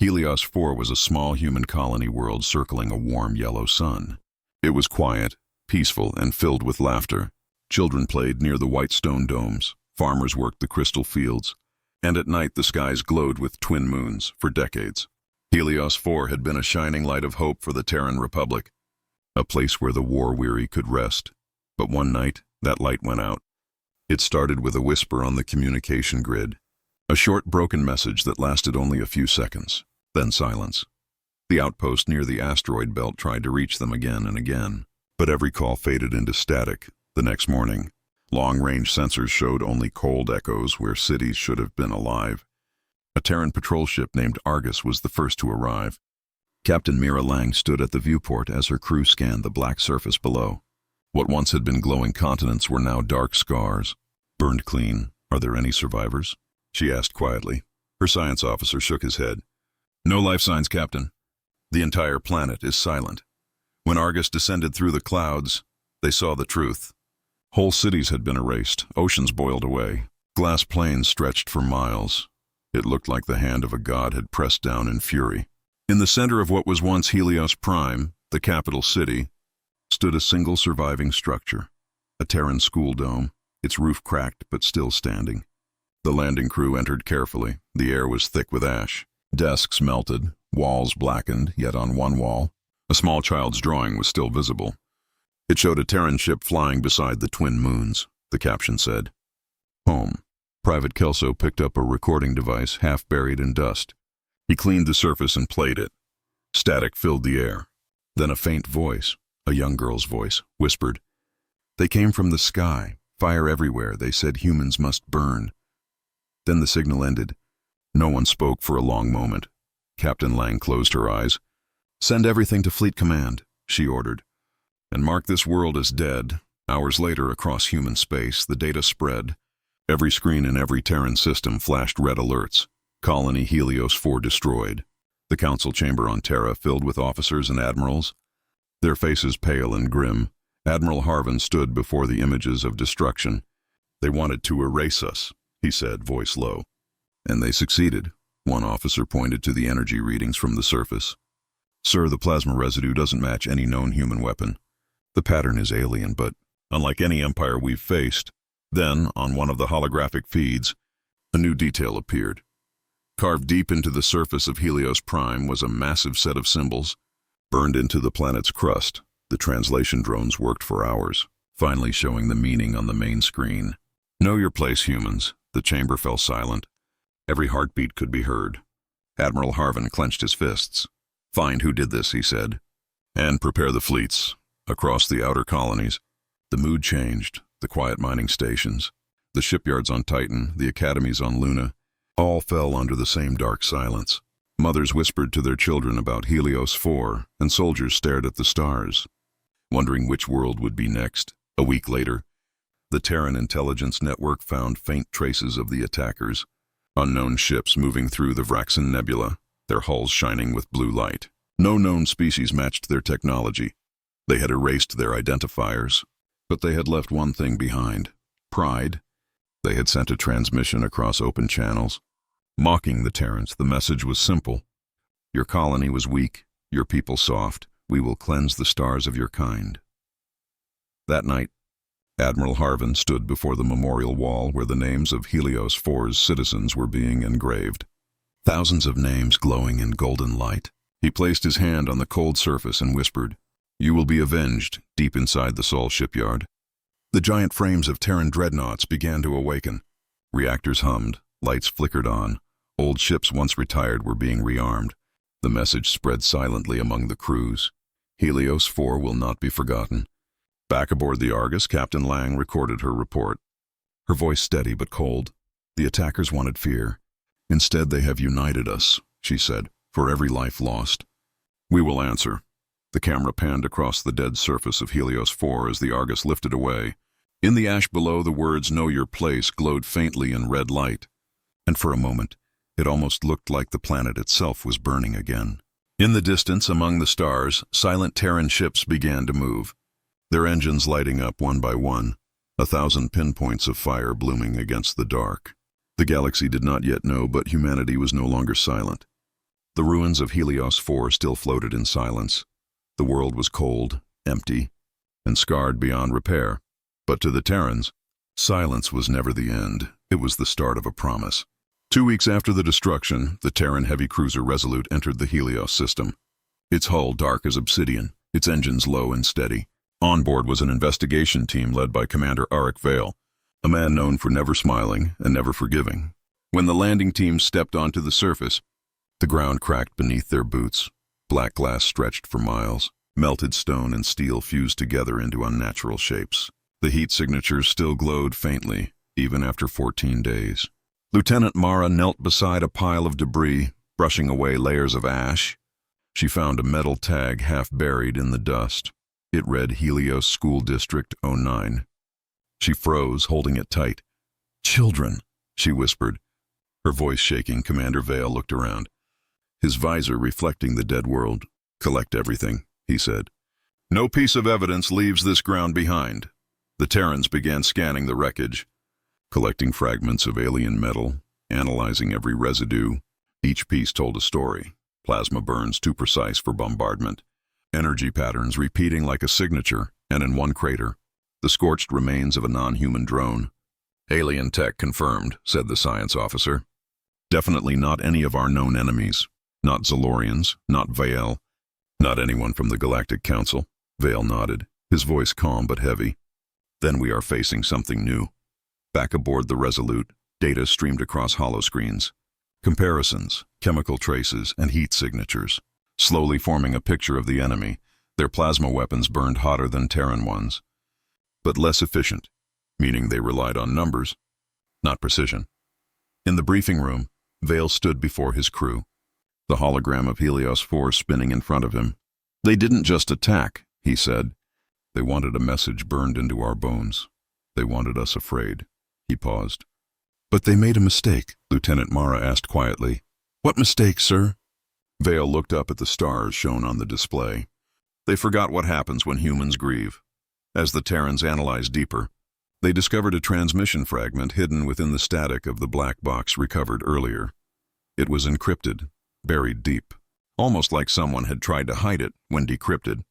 Helios 4 was a small human colony world circling a warm yellow sun. It was quiet, peaceful, and filled with laughter. Children played near the white stone domes, farmers worked the crystal fields, and at night the skies glowed with twin moons for decades. Helios 4 had been a shining light of hope for the Terran Republic, a place where the war-weary could rest. But one night, that light went out. It started with a whisper on the communication grid, a short broken message that lasted only a few seconds, then silence. The outpost near the asteroid belt tried to reach them again and again, but every call faded into static. The next morning, long-range sensors showed only cold echoes where cities should have been alive. A Terran patrol ship named Argus was the first to arrive. Captain Mira Lang stood at the viewport as her crew scanned the black surface below. What once had been glowing continents were now dark scars, burned clean. "Are there any survivors?" she asked quietly. Her science officer shook his head. "No life signs, Captain. The entire planet is silent." When Argus descended through the clouds, they saw the truth. Whole cities had been erased, oceans boiled away, glass plains stretched for miles. It looked like the hand of a god had pressed down in fury. In the center of what was once Helios Prime, the capital city, stood a single surviving structure, a Terran school dome, its roof cracked but still standing. The landing crew entered carefully. The air was thick with ash. Desks melted, walls blackened, yet on one wall, a small child's drawing was still visible. It showed a Terran ship flying beside the twin moons. The caption said, "Home." Private Kelso picked up a recording device half buried in dust. He cleaned the surface and played it. Static filled the air. Then a faint voice, a young girl's voice, whispered, "They came from the sky. Fire everywhere. They said humans must burn." Then the signal ended. No one spoke for a long moment. Captain Lang closed her eyes. "Send everything to Fleet Command," she ordered. "And mark this world as dead." Hours later, across human space, the data spread. Every screen in every Terran system flashed red alerts. Colony Helios 4 destroyed. The council chamber on Terra filled with officers and admirals, their faces pale and grim. Admiral Harvin stood before the images of destruction. "They wanted to erase us," he said, voice low. "And they succeeded." One officer pointed to the energy readings from the surface. "Sir, the plasma residue doesn't match any known human weapon. The pattern is alien, but unlike any empire we've faced." Then, on one of the holographic feeds, a new detail appeared. Carved deep into the surface of Helios Prime was a massive set of symbols, burned into the planet's crust. The translation drones worked for hours, finally showing the meaning on the main screen. "Know your place, humans." The chamber fell silent. Every heartbeat could be heard. Admiral Harvin clenched his fists. "Find who did this," he said, "and prepare the fleets." Across the outer colonies, the mood changed. The quiet mining stations, the shipyards on Titan, the academies on Luna, all fell under the same dark silence. Mothers whispered to their children about Helios 4, and soldiers stared at the stars, wondering which world would be next. A week later, the Terran intelligence network found faint traces of the attackers, unknown ships moving through the Vraxin Nebula, their hulls shining with blue light. No known species matched their technology. They had erased their identifiers, but they had left one thing behind: pride. They had sent a transmission across open channels. Mocking the Terrans, the message was simple. "Your colony was weak, your people soft. We will cleanse the stars of your kind." That night, Admiral Harvin stood before the memorial wall where the names of Helios 4's citizens were being engraved. Thousands of names glowing in golden light. He placed his hand on the cold surface and whispered, "You will be avenged," deep inside the Sol shipyard. The giant frames of Terran dreadnoughts began to awaken. Reactors hummed, lights flickered on. Old ships once retired were being rearmed. The message spread silently among the crews. Helios 4 will not be forgotten. Back aboard the Argus, Captain Lang recorded her report. Her voice steady but cold. "The attackers wanted fear. Instead they have united us," she said, "for every life lost. We will answer." The camera panned across the dead surface of Helios 4 as the Argus lifted away. In the ash below, the words "Know your place" glowed faintly in red light. And for a moment, it almost looked like the planet itself was burning again. In the distance, among the stars, silent Terran ships began to move, their engines lighting up one by one, 1,000 pinpoints of fire blooming against the dark. The galaxy did not yet know, but humanity was no longer silent. The ruins of Helios 4 still floated in silence. The world was cold, empty, and scarred beyond repair. But to the Terrans, silence was never the end. It was the start of a promise. 2 weeks after the destruction, the Terran heavy cruiser Resolute entered the Helios system. Its hull dark as obsidian, its engines low and steady. On board was an investigation team led by Commander Arik Vale, a man known for never smiling and never forgiving. When the landing team stepped onto the surface, the ground cracked beneath their boots. Black glass stretched for miles. Melted stone and steel fused together into unnatural shapes. The heat signatures still glowed faintly, even after 14 days. Lieutenant Mara knelt beside a pile of debris, brushing away layers of ash. She found a metal tag half buried in the dust. It read Helios School District 09. She froze, holding it tight. "Children," she whispered. Her voice shaking, Commander Vale looked around. His visor reflecting the dead world. "Collect everything," he said. "No piece of evidence leaves this ground behind." The Terrans began scanning the wreckage, collecting fragments of alien metal, analyzing every residue. Each piece told a story. Plasma burns too precise for bombardment. Energy patterns repeating like a signature, and in one crater, the scorched remains of a non-human drone. "Alien tech confirmed," said the science officer. "Definitely not any of our known enemies. Not Zalorians, not Vale, not anyone from the Galactic Council." Vale nodded, his voice calm but heavy. "Then we are facing something new." Back aboard the Resolute, data streamed across holoscreens. Comparisons, chemical traces, and heat signatures, slowly forming a picture of the enemy. Their plasma weapons burned hotter than Terran ones, but less efficient, meaning they relied on numbers, not precision. In the briefing room, Vale stood before his crew, the hologram of Helios 4 spinning in front of him. "They didn't just attack," he said. "They wanted a message burned into our bones. They wanted us afraid." He paused. "But they made a mistake," Lieutenant Mara asked quietly. "What mistake, sir?" Vale looked up at the stars shown on the display. "They forgot what happens when humans grieve." As the Terrans analyzed deeper, they discovered a transmission fragment hidden within the static of the black box recovered earlier. It was encrypted, buried deep, almost like someone had tried to hide it when decrypted.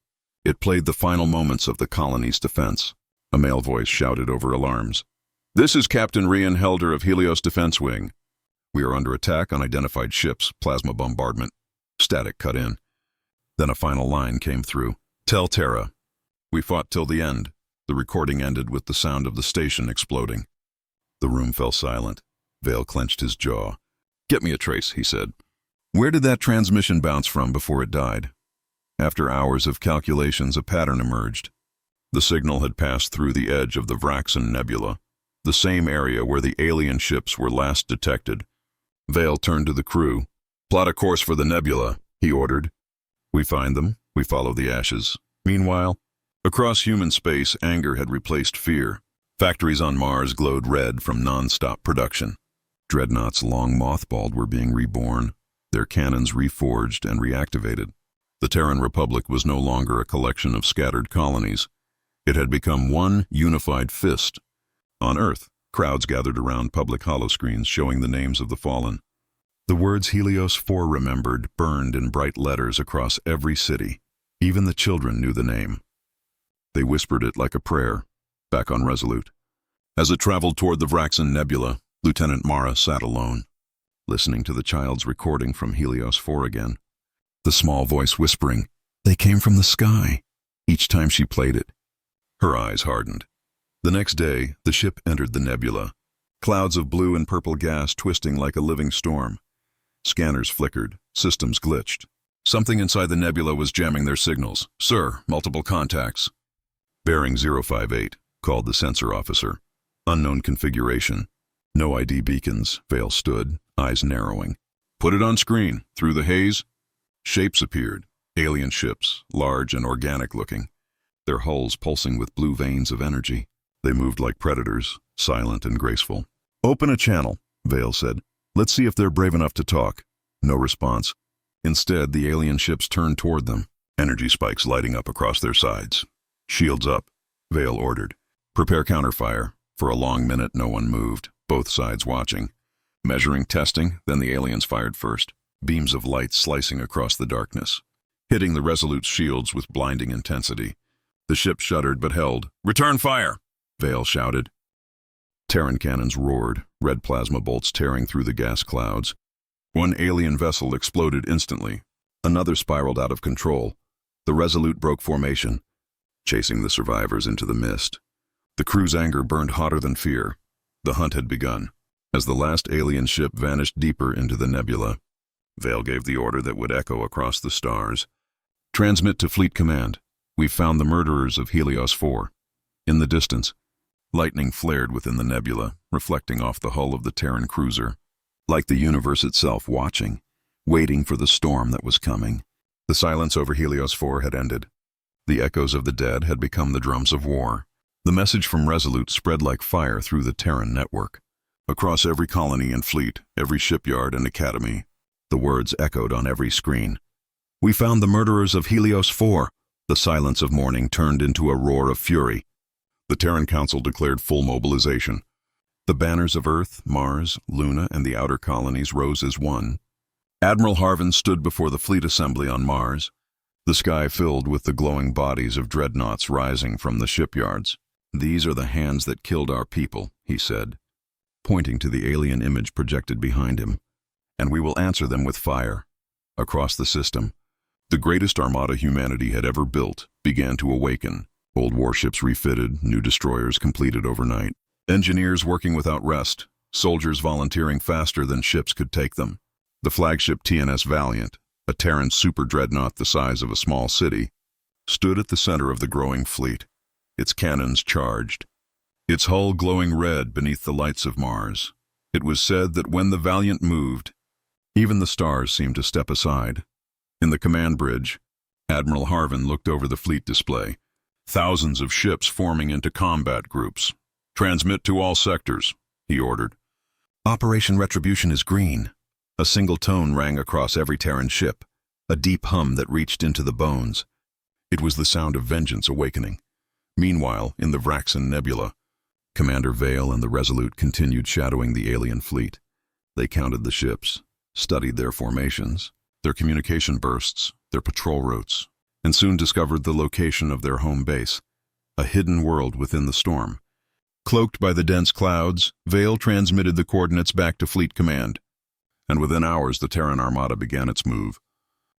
It played the final moments of the colony's defense. A male voice shouted over alarms. "This is Captain Rian Helder of Helios Defense Wing. We are under attack on identified ships, plasma bombardment." Static cut in. Then a final line came through. "Tell Terra. We fought till the end." The recording ended with the sound of the station exploding. The room fell silent. Vale clenched his jaw. "Get me a trace," he said. "Where did that transmission bounce from before it died?" After hours of calculations, a pattern emerged. The signal had passed through the edge of the Vraxen Nebula, the same area where the alien ships were last detected. Vale turned to the crew. "Plot a course for the nebula," he ordered. "We find them, we follow the ashes." Meanwhile, across human space, anger had replaced fear. Factories on Mars glowed red from non-stop production. Dreadnoughts long mothballed were being reborn, their cannons reforged and reactivated. The Terran Republic was no longer a collection of scattered colonies. It had become one unified fist. On Earth, crowds gathered around public holoscreens showing the names of the fallen. The words Helios 4 remembered burned in bright letters across every city. Even the children knew the name. They whispered it like a prayer, back on Resolute. As it traveled toward the Vraxen Nebula, Lieutenant Mara sat alone, listening to the child's recording from Helios 4 again. The small voice whispering, "They came from the sky," each time she played it. Her eyes hardened. The next day, the ship entered the nebula. Clouds of blue and purple gas twisting like a living storm. Scanners flickered, systems glitched. Something inside the nebula was jamming their signals. "Sir, multiple contacts." "Bearing 058, called the sensor officer. "Unknown configuration. No ID beacons." Vale stood, eyes narrowing. "Put it on screen." Through the haze, shapes appeared. Alien ships, large and organic-looking. Their hulls pulsing with blue veins of energy. They moved like predators, silent and graceful. "Open a channel," Vale said. "Let's see if they're brave enough to talk." No response. Instead, the alien ships turned toward them, energy spikes lighting up across their sides. "Shields up," Vale ordered. "Prepare counterfire." For a long minute, no one moved, both sides watching. Measuring, testing, then the aliens fired first. beams of light slicing across the darkness, hitting the Resolute's shields with blinding intensity. The ship shuddered but held. "Return fire!" Vale shouted. Terran cannons roared, red plasma bolts tearing through the gas clouds. One alien vessel exploded instantly. Another spiraled out of control. The Resolute broke formation, chasing the survivors into the mist. The crew's anger burned hotter than fear. The hunt had begun. As the last alien ship vanished deeper into the nebula, Vale gave the order that would echo across the stars. "Transmit to Fleet Command. We've found the murderers of Helios 4. In the distance." Lightning flared within the nebula, reflecting off the hull of the Terran cruiser, like the universe itself watching, waiting for the storm that was coming. The silence over Helios 4 had ended. The echoes of the dead had become the drums of war. The message from Resolute spread like fire through the Terran network. Across every colony and fleet, every shipyard and academy, the words echoed on every screen. "We found the murderers of Helios 4. The silence of mourning turned into a roar of fury. The Terran Council declared full mobilization. The banners of Earth, Mars, Luna, and the outer colonies rose as one. Admiral Harvin stood before the fleet assembly on Mars, the sky filled with the glowing bodies of dreadnoughts rising from the shipyards. "These are the hands that killed our people," he said, pointing to the alien image projected behind him. "And we will answer them with fire." Across the system, the greatest armada humanity had ever built began to awaken. Old warships refitted, new destroyers completed overnight. Engineers working without rest, soldiers volunteering faster than ships could take them. The flagship TNS Valiant, a Terran super dreadnought the size of a small city, stood at the center of the growing fleet, its cannons charged, its hull glowing red beneath the lights of Mars. It was said that when the Valiant moved, even the stars seemed to step aside. In the command bridge, Admiral Harvin looked over the fleet display. Thousands of ships forming into combat groups. "Transmit to all sectors," he ordered. "Operation Retribution is green." A single tone rang across every Terran ship, a deep hum that reached into the bones. It was the sound of vengeance awakening. Meanwhile, in the Vraxan Nebula, Commander Vale and the Resolute continued shadowing the alien fleet. They counted the ships, studied their formations, their communication bursts, their patrol routes, and soon discovered the location of their home base, a hidden world within the storm. Cloaked by the dense clouds, Vale transmitted the coordinates back to Fleet Command, and within hours the Terran Armada began its move,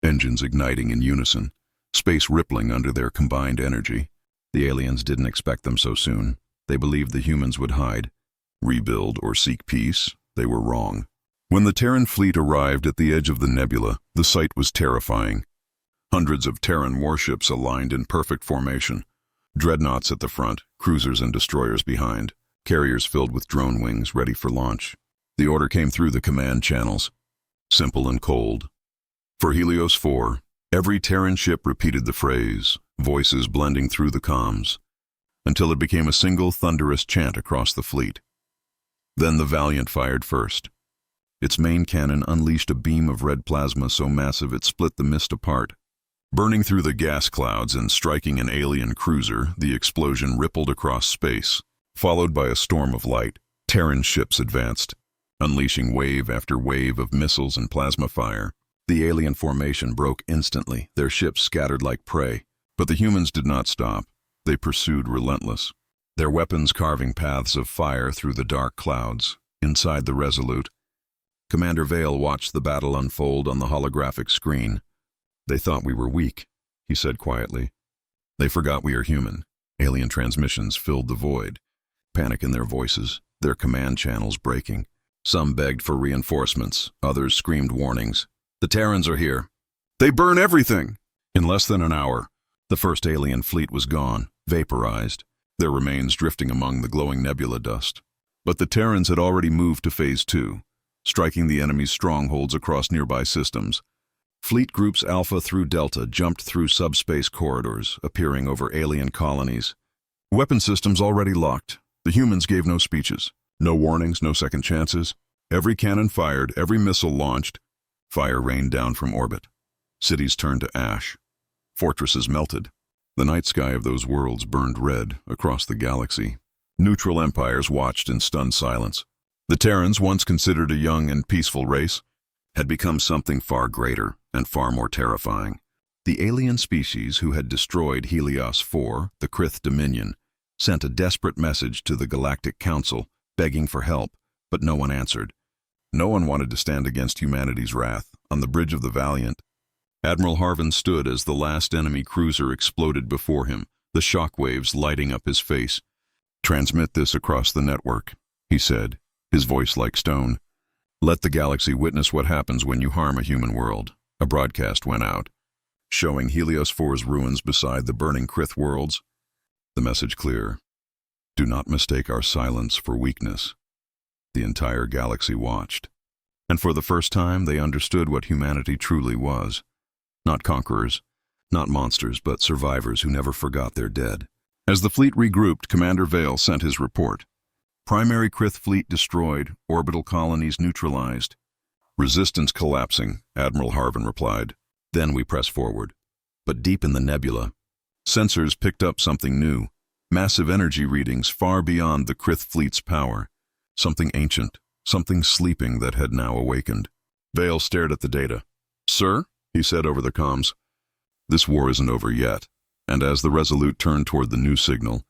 engines igniting in unison, space rippling under their combined energy. The aliens didn't expect them so soon. They believed the humans would hide, rebuild, or seek peace. They were wrong. When the Terran fleet arrived at the edge of the nebula, the sight was terrifying. Hundreds of Terran warships aligned in perfect formation. Dreadnoughts at the front, cruisers and destroyers behind, carriers filled with drone wings ready for launch. The order came through the command channels, simple and cold. For Helios 4, every Terran ship repeated the phrase, voices blending through the comms, until it became a single thunderous chant across the fleet. Then the Valiant fired first. Its main cannon unleashed a beam of red plasma so massive it split the mist apart. Burning through the gas clouds and striking an alien cruiser, the explosion rippled across space. Followed by a storm of light, Terran ships advanced, unleashing wave after wave of missiles and plasma fire. The alien formation broke instantly, their ships scattered like prey. But the humans did not stop. They pursued relentless, their weapons carving paths of fire through the dark clouds. Inside the Resolute, Commander Vale watched the battle unfold on the holographic screen. "They thought we were weak," he said quietly. "They forgot we are human." Alien transmissions filled the void, panic in their voices, their command channels breaking. Some begged for reinforcements, others screamed warnings. "The Terrans are here. They burn everything!" In less than an hour, the first alien fleet was gone, vaporized, their remains drifting among the glowing nebula dust. But the Terrans had already moved to Phase 2, striking the enemy's strongholds across nearby systems. Fleet groups Alpha through Delta jumped through subspace corridors, appearing over alien colonies. Weapon systems already locked. The humans gave no speeches, no warnings, no second chances. Every cannon fired, every missile launched. Fire rained down from orbit. Cities turned to ash. Fortresses melted. The night sky of those worlds burned red across the galaxy. Neutral empires watched in stunned silence. The Terrans, once considered a young and peaceful race, had become something far greater and far more terrifying. The alien species who had destroyed Helios 4, the Krith Dominion, sent a desperate message to the Galactic Council, begging for help, but no one answered. No one wanted to stand against humanity's wrath. On the bridge of the Valiant, Admiral Harvin stood as the last enemy cruiser exploded before him, the shockwaves lighting up his face. "Transmit this across the network," he said, his voice like stone. "Let the galaxy witness what happens when you harm a human world." A broadcast went out, showing Helios 4's ruins beside the burning Krith worlds. The message clear: do not mistake our silence for weakness. The entire galaxy watched, and for the first time they understood what humanity truly was. Not conquerors, not monsters, but survivors who never forgot their dead. As the fleet regrouped, Commander Vale sent his report. Primary Krith fleet destroyed, orbital colonies neutralized. Resistance collapsing, Admiral Harvin replied. Then we press forward. But deep in the nebula, sensors picked up something new. Massive energy readings far beyond the Krith fleet's power. Something ancient, something sleeping that had now awakened. Vale stared at the data. "Sir," he said over the comms, "this war isn't over yet." And as the Resolute turned toward the new signal,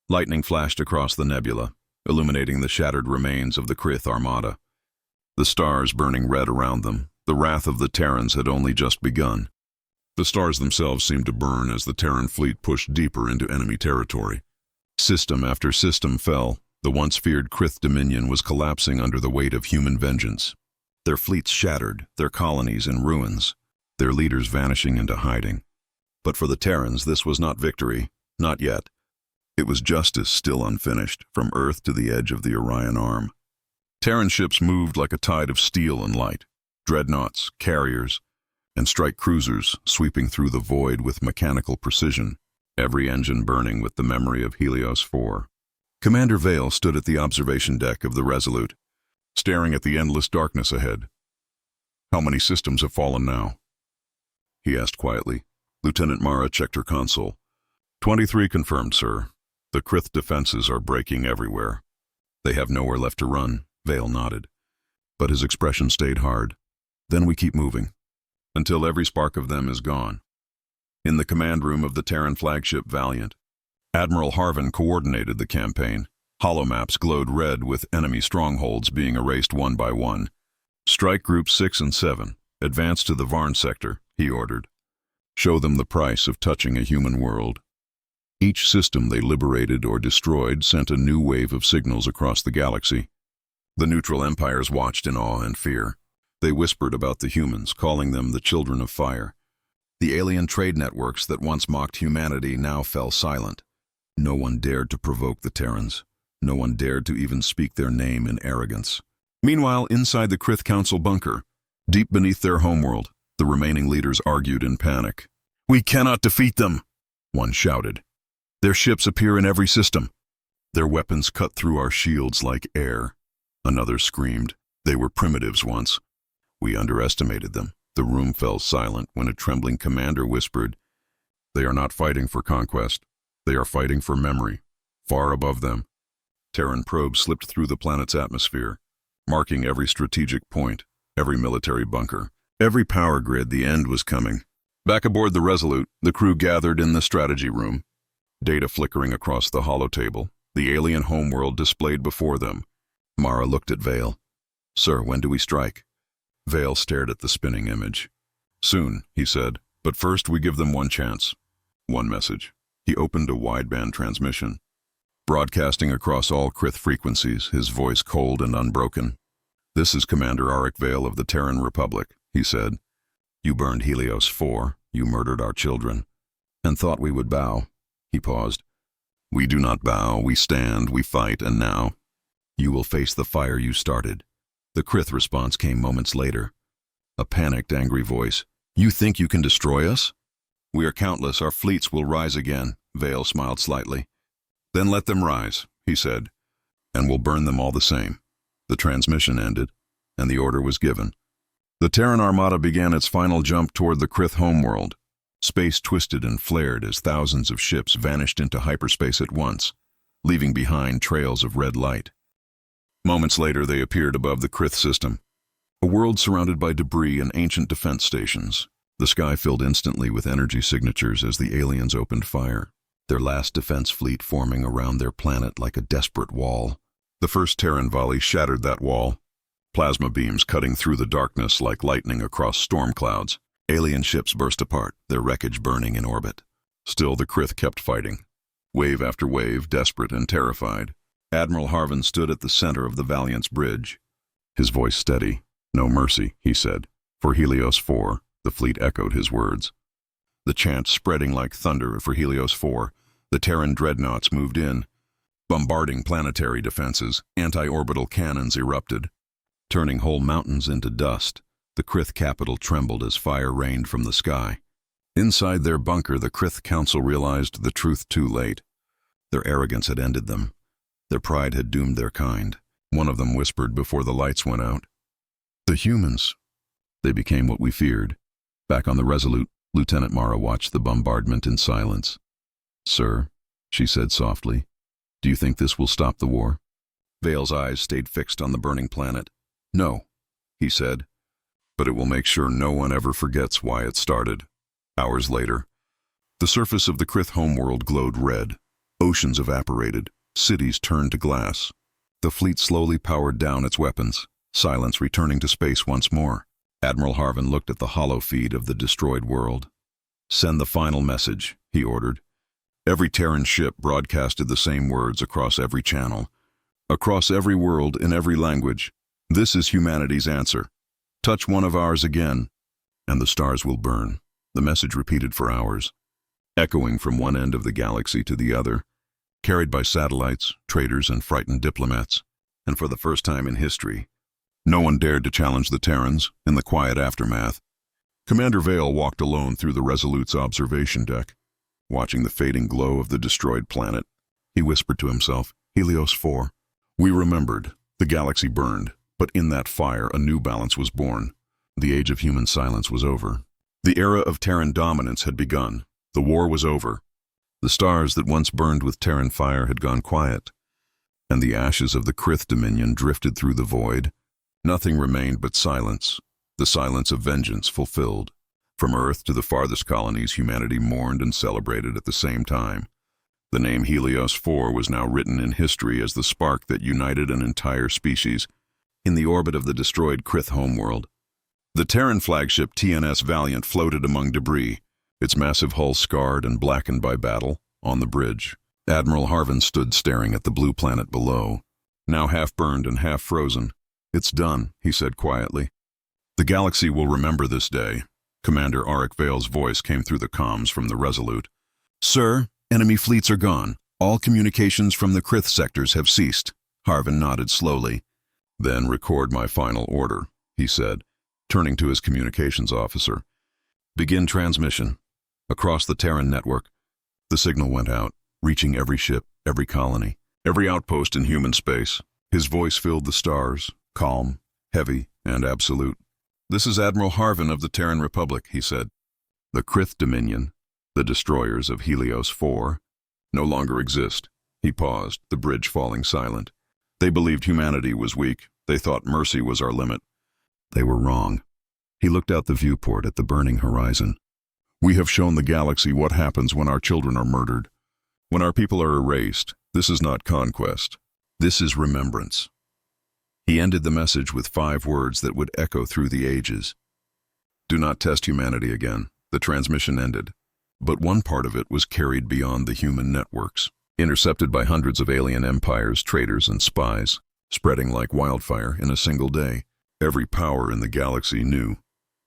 lightning flashed across the nebula, illuminating the shattered remains of the Krith armada. The stars burning red around them, the wrath of the Terrans had only just begun. The stars themselves seemed to burn as the Terran fleet pushed deeper into enemy territory. System after system fell. The once feared Krith Dominion was collapsing under the weight of human vengeance. Their fleets shattered, their colonies in ruins, their leaders vanishing into hiding. But for the Terrans, this was not victory, not yet. It was justice still unfinished, from Earth to the edge of the Orion Arm. Terran ships moved like a tide of steel and light, dreadnoughts, carriers, and strike cruisers sweeping through the void with mechanical precision, every engine burning with the memory of Helios 4. Commander Vale stood at the observation deck of the Resolute, staring at the endless darkness ahead. "How many systems have fallen now?" he asked quietly. Lieutenant Mara checked her console. 23 confirmed, sir. The Krith defenses are breaking everywhere. They have nowhere left to run." Vale nodded, but his expression stayed hard. "Then we keep moving, until every spark of them is gone." In the command room of the Terran flagship Valiant, Admiral Harvin coordinated the campaign. Holomaps glowed red with enemy strongholds being erased one by one. "Strike Groups 6 and 7. Advance to the Varn sector," he ordered. "Show them the price of touching a human world." Each system they liberated or destroyed sent a new wave of signals across the galaxy. The neutral empires watched in awe and fear. They whispered about the humans, calling them the children of fire. The alien trade networks that once mocked humanity now fell silent. No one dared to provoke the Terrans. No one dared to even speak their name in arrogance. Meanwhile, inside the Krith Council bunker, deep beneath their homeworld, the remaining leaders argued in panic. "We cannot defeat them," one shouted. "Their ships appear in every system. Their weapons cut through our shields like air." Another screamed. "They were primitives once. We underestimated them." The room fell silent when a trembling commander whispered, "They are not fighting for conquest. They are fighting for memory. Far above them." Terran probes slipped through the planet's atmosphere, marking every strategic point, every military bunker, every power grid. The end was coming. Back aboard the Resolute, the crew gathered in the strategy room, data flickering across the holotable, the alien homeworld displayed before them. Mara looked at Vale. "Sir, when do we strike?" Vale stared at the spinning image. "Soon," he said, "but first we give them one chance. One message." He opened a wideband transmission, broadcasting across all Krith frequencies, his voice cold and unbroken. "This is Commander Arik Vale of the Terran Republic," he said. "You burned Helios 4, you murdered our children, and thought we would bow." He paused. "We do not bow, we stand, we fight, and now you will face the fire you started." The Krith response came moments later. A panicked, angry voice. "You think you can destroy us?" "We are countless, our fleets will rise again." Vale smiled slightly. "Then let them rise," he said, "and we'll burn them all the same." The transmission ended, and the order was given. The Terran armada began its final jump toward the Krith homeworld. Space twisted and flared as thousands of ships vanished into hyperspace at once, leaving behind trails of red light. Moments later, they appeared above the Krith system. A world surrounded by debris and ancient defense stations. The sky filled instantly with energy signatures as the aliens opened fire, their last defense fleet forming around their planet like a desperate wall. The first Terran volley shattered that wall, plasma beams cutting through the darkness like lightning across storm clouds. Alien ships burst apart, their wreckage burning in orbit. Still, the Krith kept fighting, wave after wave, desperate and terrified. Admiral Harvin stood at the center of the Valiant's bridge. His voice steady. "No mercy," he said. "For Helios 4, the fleet echoed his words. The chant spreading like thunder for Helios 4, the Terran dreadnoughts moved in. Bombarding planetary defenses, anti-orbital cannons erupted, turning whole mountains into dust. The Krith capital trembled as fire rained from the sky. Inside their bunker, the Krith Council realized the truth too late. Their arrogance had ended them. Their pride had doomed their kind. One of them whispered before the lights went out, "The humans." They became what we feared. Back on the Resolute, Lieutenant Mara watched the bombardment in silence. "Sir," she said softly, "do you think this will stop the war?" Vale's eyes stayed fixed on the burning planet. "No," he said, "but it will make sure no one ever forgets why it started." Hours later, the surface of the Krith homeworld glowed red. Oceans evaporated. Cities turned to glass. The fleet slowly powered down its weapons, silence returning to space once more. Admiral Harvin looked at the hollow feed of the destroyed world. "Send the final message," he ordered. Every Terran ship broadcasted the same words across every channel. Across every world, in every language. "This is humanity's answer. Touch one of ours again, and the stars will burn." The message repeated for hours, echoing from one end of the galaxy to the other, carried by satellites, traders, and frightened diplomats. And for the first time in history, no one dared to challenge the Terrans. In the quiet aftermath, Commander Vale walked alone through the Resolute's observation deck, watching the fading glow of the destroyed planet. He whispered to himself, "Helios 4. We remembered. The galaxy burned, but in that fire a new balance was born. The age of human silence was over. The era of Terran dominance had begun. The war was over. The stars that once burned with Terran fire had gone quiet, and the ashes of the Krith dominion drifted through the void. Nothing remained but silence, the silence of vengeance fulfilled. From Earth to the farthest colonies, humanity mourned and celebrated at the same time. The name Helios 4 was now written in history as the spark that united an entire species in the orbit of the destroyed Krith homeworld. The Terran flagship TNS Valiant floated among debris, its massive hull scarred and blackened by battle. On the bridge, Admiral Harvin stood staring at the blue planet below, now half burned and half frozen. "It's done," he said quietly. "The galaxy will remember this day." Commander Auric Vale's voice came through the comms from the Resolute. "Sir, enemy fleets are gone. All communications from the Krith sectors have ceased." Harvin nodded slowly. "Then record my final order," he said, turning to his communications officer. "Begin transmission." Across the Terran network, the signal went out, reaching every ship, every colony, every outpost in human space. His voice filled the stars, calm, heavy, and absolute. "This is Admiral Harvin of the Terran Republic," he said. "The Krith Dominion, the destroyers of Helios 4, no longer exist." He paused, the bridge falling silent. "They believed humanity was weak. They thought mercy was our limit. They were wrong." He looked out the viewport at the burning horizon. "We have shown the galaxy what happens when our children are murdered. When our people are erased. This is not conquest. This is remembrance." He ended the message with 5 words that would echo through the ages. "Do not test humanity again." The transmission ended, but one part of it was carried beyond the human networks, intercepted by hundreds of alien empires, traders, and spies, spreading like wildfire in a single day. Every power in the galaxy knew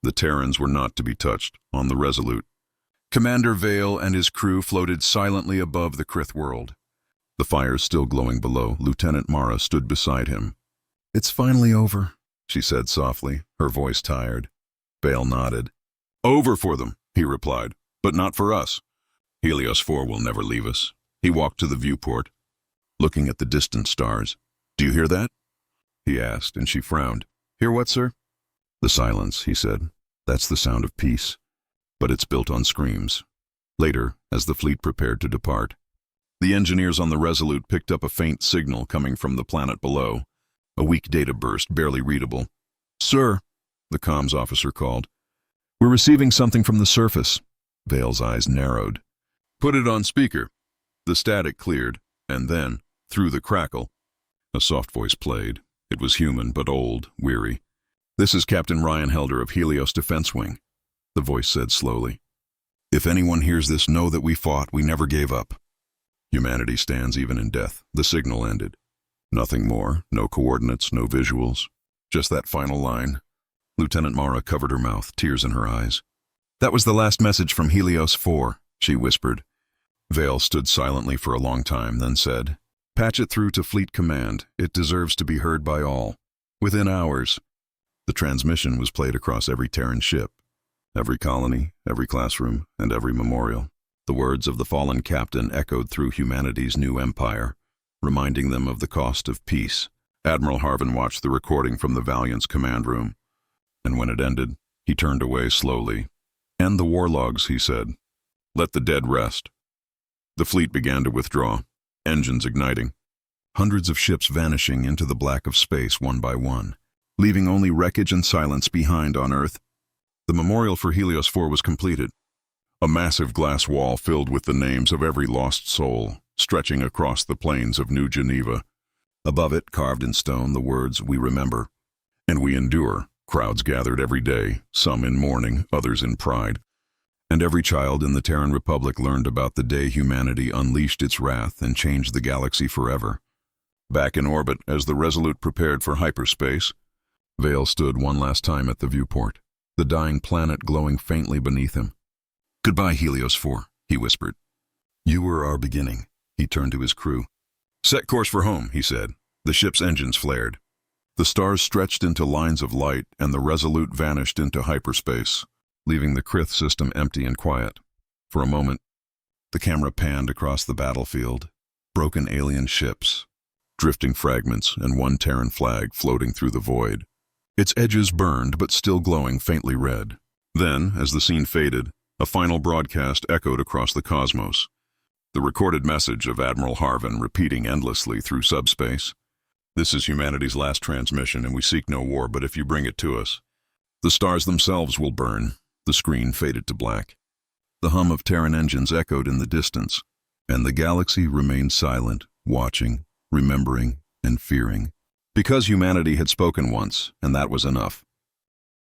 the Terrans were not to be touched. On the Resolute, Commander Vale and his crew floated silently above the Krith world. The fires still glowing below, Lieutenant Mara stood beside him. "It's finally over," she said softly, her voice tired. Vale nodded. "Over for them," he replied, "but not for us. Helios 4 will never leave us." He walked to the viewport, looking at the distant stars. "Do you hear that?" he asked, and she frowned. "Hear what, sir?" "The silence," he said. "That's the sound of peace. But it's built on screams." Later, as the fleet prepared to depart, the engineers on the Resolute picked up a faint signal coming from the planet below. A weak data burst, barely readable. Sir, the comms officer called. We're receiving something from the surface. Vale's eyes narrowed. Put it on speaker. The static cleared, and then, through the crackle, a soft voice played. It was human, but old, weary. This is Captain Ryan Helder of Helios Defense Wing, the voice said slowly. If anyone hears this, know that we fought, we never gave up. Humanity stands even in death. The signal ended. Nothing more, no coordinates, no visuals. Just that final line. Lieutenant Mara covered her mouth, tears in her eyes. That was the last message from Helios 4, she whispered. Vale stood silently for a long time, then said, Patch it through to Fleet Command. It deserves to be heard by all. Within hours. The transmission was played across every Terran ship, every colony, every classroom, and every memorial. The words of the fallen captain echoed through humanity's new empire, reminding them of the cost of peace. Admiral Harvin watched the recording from the Valiant's command room, and when it ended, he turned away slowly. End the war logs, he said. Let the dead rest. The fleet began to withdraw, engines igniting, hundreds of ships vanishing into the black of space one by one, leaving only wreckage and silence behind on Earth. The memorial for Helios 4 was completed. A massive glass wall filled with the names of every lost soul, stretching across the plains of New Geneva. Above it, carved in stone, the words, We remember, and we endure. Crowds gathered every day, some in mourning, others in pride. And every child in the Terran Republic learned about the day humanity unleashed its wrath and changed the galaxy forever. Back in orbit, as the Resolute prepared for hyperspace, Vale stood one last time at the viewport, the dying planet glowing faintly beneath him. Goodbye, Helios 4, he whispered. You were our beginning. He turned to his crew. Set course for home, he said. The ship's engines flared. The stars stretched into lines of light, and the Resolute vanished into hyperspace, leaving the Krith system empty and quiet. For a moment, the camera panned across the battlefield, broken alien ships, drifting fragments, and one Terran flag floating through the void. Its edges burned, but still glowing faintly red. Then, as the scene faded, a final broadcast echoed across the cosmos. The recorded message of Admiral Harvin repeating endlessly through subspace. This is humanity's last transmission, and we seek no war, but if you bring it to us. The stars themselves will burn. The screen faded to black. The hum of Terran engines echoed in the distance, and the galaxy remained silent, watching, remembering, and fearing. Because humanity had spoken once, and that was enough.